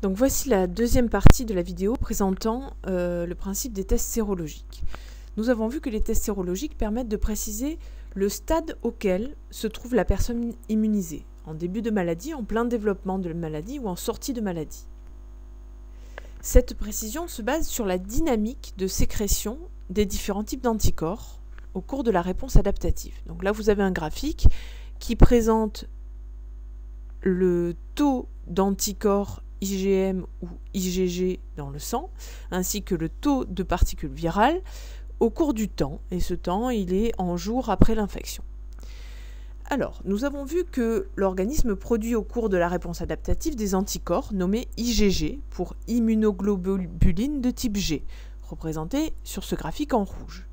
Donc voici la deuxième partie de la vidéo présentant le principe des tests sérologiques. Nous avons vu que les tests sérologiques permettent de préciser le stade auquel se trouve la personne immunisée, en début de maladie, en plein développement de la maladie ou en sortie de maladie. Cette précision se base sur la dynamique de sécrétion des différents types d'anticorps au cours de la réponse adaptative. Donc là, vous avez un graphique qui présente le taux d'anticorps IgM ou IgG dans le sang, ainsi que le taux de particules virales au cours du temps, et ce temps, il est en jours après l'infection. Alors, nous avons vu que l'organisme produit au cours de la réponse adaptative des anticorps nommés IgG pour immunoglobuline de type G, représentés sur ce graphique en rouge.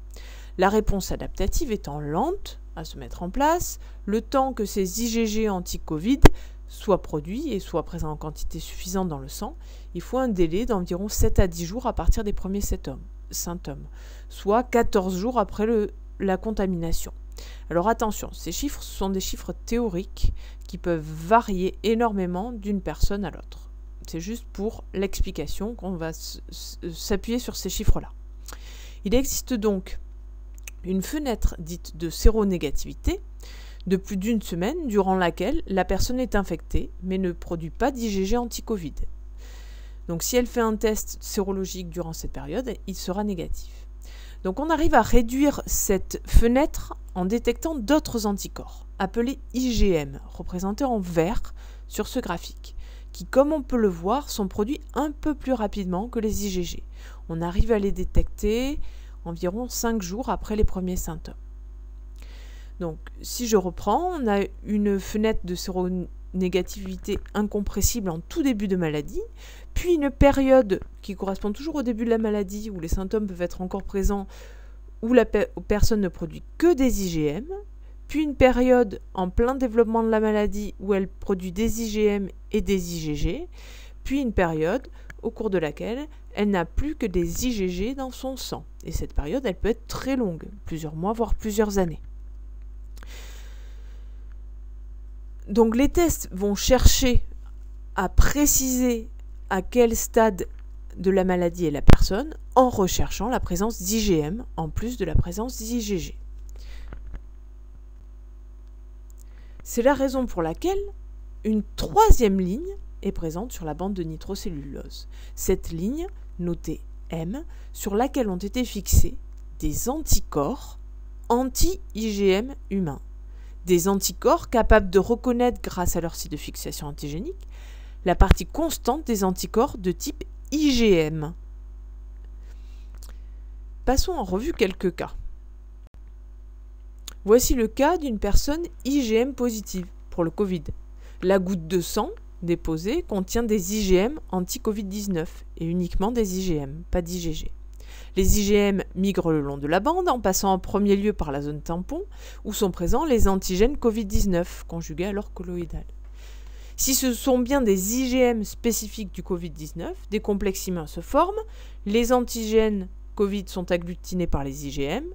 La réponse adaptative étant lente à se mettre en place, le temps que ces IgG anti-Covid soient produits et soient présents en quantité suffisante dans le sang, il faut un délai d'environ 7 à 10 jours à partir des premiers symptômes, soit 14 jours après la contamination. Alors attention, ces chiffres sont des chiffres théoriques qui peuvent varier énormément d'une personne à l'autre. C'est juste pour l'explication qu'on va s'appuyer sur ces chiffres-là. Il existe donc une fenêtre dite de séronégativité de plus d'une semaine durant laquelle la personne est infectée mais ne produit pas d'IgG anti-Covid. Donc si elle fait un test sérologique durant cette période, il sera négatif. Donc on arrive à réduire cette fenêtre en détectant d'autres anticorps, appelés IgM, représentés en vert sur ce graphique, qui, comme on peut le voir, sont produits un peu plus rapidement que les IgG. On arrive à les détecter environ 5 jours après les premiers symptômes. Donc, si je reprends, on a une fenêtre de séronégativité incompressible en tout début de maladie, puis une période qui correspond toujours au début de la maladie, où les symptômes peuvent être encore présents, où la personne ne produit que des IgM, puis une période en plein développement de la maladie, où elle produit des IgM et des IgG, puis une période au cours de laquelle elle n'a plus que des IgG dans son sang. Et cette période, elle peut être très longue, plusieurs mois, voire plusieurs années. Donc les tests vont chercher à préciser à quel stade de la maladie est la personne en recherchant la présence d'IgM en plus de la présence d'IgG. C'est la raison pour laquelle une troisième ligne est présente sur la bande de nitrocellulose. Cette ligne, notée M, sur laquelle ont été fixés des anticorps anti-IgM humains. Des anticorps capables de reconnaître, grâce à leur site de fixation antigénique, la partie constante des anticorps de type IgM. Passons en revue quelques cas. Voici le cas d'une personne IgM positive pour le Covid. La goutte de sang déposée contient des IgM anti-Covid-19 et uniquement des IgM, pas d'IgG. Les IgM migrent le long de la bande en passant en premier lieu par la zone tampon où sont présents les antigènes Covid-19 conjugués à leur colloïdal. Si ce sont bien des IgM spécifiques du Covid-19, des complexes immuns se forment, les antigènes Covid sont agglutinés par les IgM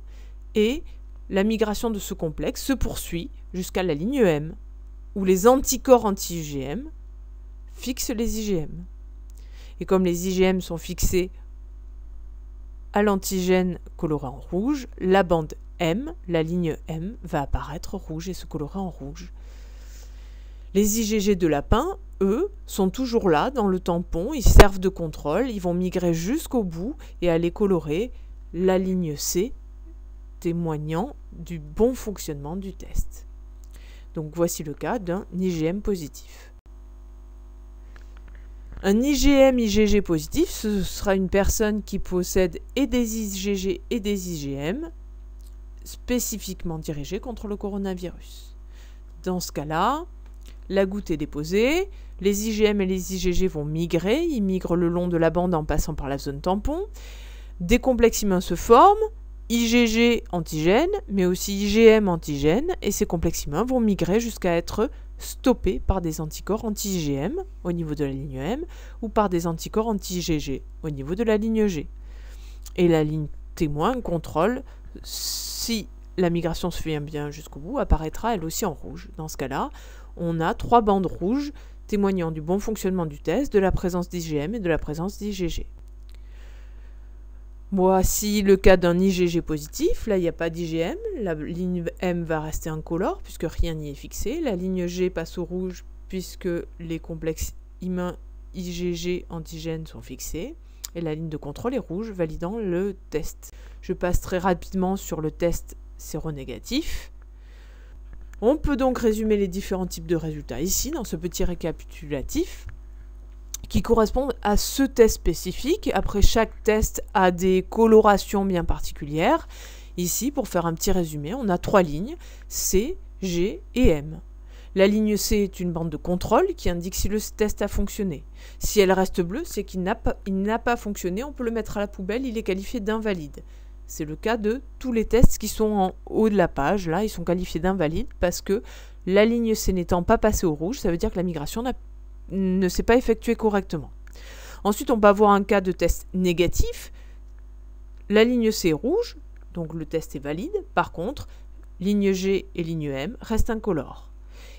et la migration de ce complexe se poursuit jusqu'à la ligne M, où les anticorps anti-IgM fixent les IgM. Et comme les IgM sont fixés à l'antigène coloré en rouge, la bande M, la ligne M, va apparaître rouge et se colorer en rouge. Les IgG de lapin, eux, sont toujours là dans le tampon, ils servent de contrôle, ils vont migrer jusqu'au bout et aller colorer la ligne C, témoignant du bon fonctionnement du test. Donc voici le cas d'un IgM positif. Un IgM-IgG positif, ce sera une personne qui possède et des IgG et des IgM spécifiquement dirigés contre le coronavirus. Dans ce cas-là, la goutte est déposée, les IgM et les IgG vont migrer, ils migrent le long de la bande en passant par la zone tampon, des complexes immuns se forment, IgG antigène, mais aussi IgM antigène, et ces complexes immuns vont migrer jusqu'à être stoppés par des anticorps anti-IgM au niveau de la ligne M ou par des anticorps anti-IgG au niveau de la ligne G. Et la ligne témoin contrôle si la migration se fait bien jusqu'au bout, apparaîtra elle aussi en rouge. Dans ce cas-là, on a 3 bandes rouges témoignant du bon fonctionnement du test, de la présence d'IgM et de la présence d'IgG. Voici le cas d'un IgG positif. Là, il n'y a pas d'IgM. La ligne M va rester incolore puisque rien n'y est fixé. La ligne G passe au rouge puisque les complexes immuns IgG antigènes sont fixés. Et la ligne de contrôle est rouge, validant le test. Je passe très rapidement sur le test séronégatif. On peut donc résumer les différents types de résultats ici, dans ce petit récapitulatif, qui correspondent à ce test spécifique. Après, chaque test a des colorations bien particulières. Ici, pour faire un petit résumé, on a 3 lignes, C, G et M. La ligne C est une bande de contrôle qui indique si le test a fonctionné. Si elle reste bleue, c'est qu'il n'a pas fonctionné, on peut le mettre à la poubelle, il est qualifié d'invalide. C'est le cas de tous les tests qui sont en haut de la page. Là, ils sont qualifiés d'invalides parce que la ligne C n'étant pas passée au rouge, ça veut dire que la migration ne s'est pas effectuée correctement. Ensuite, on peut avoir un cas de test négatif. La ligne C est rouge, donc le test est valide. Par contre, ligne G et ligne M restent incolores.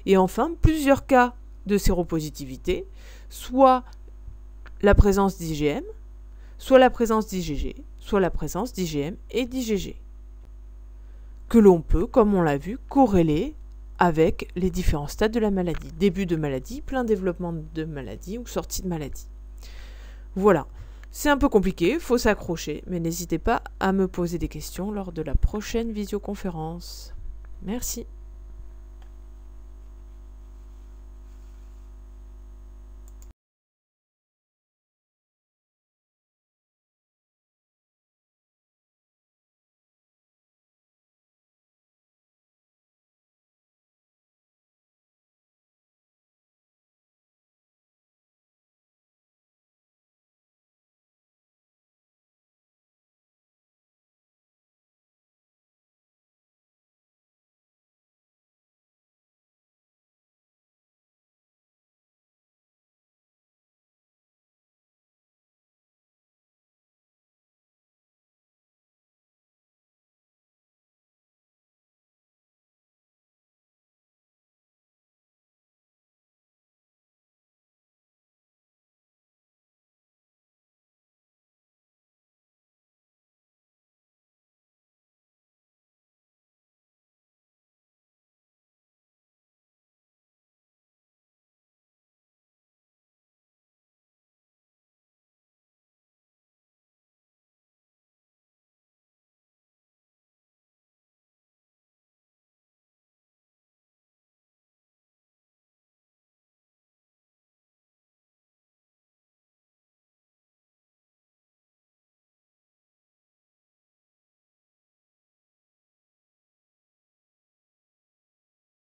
Et enfin, plusieurs cas de séropositivité, soit la présence d'IgM, soit la présence d'IgG, soit la présence d'IgM et d'IgG, que l'on peut, comme on l'a vu, corréler avec les différents stades de la maladie. Début de maladie, plein développement de maladie ou sortie de maladie. Voilà, c'est un peu compliqué, il faut s'accrocher, mais n'hésitez pas à me poser des questions lors de la prochaine visioconférence. Merci.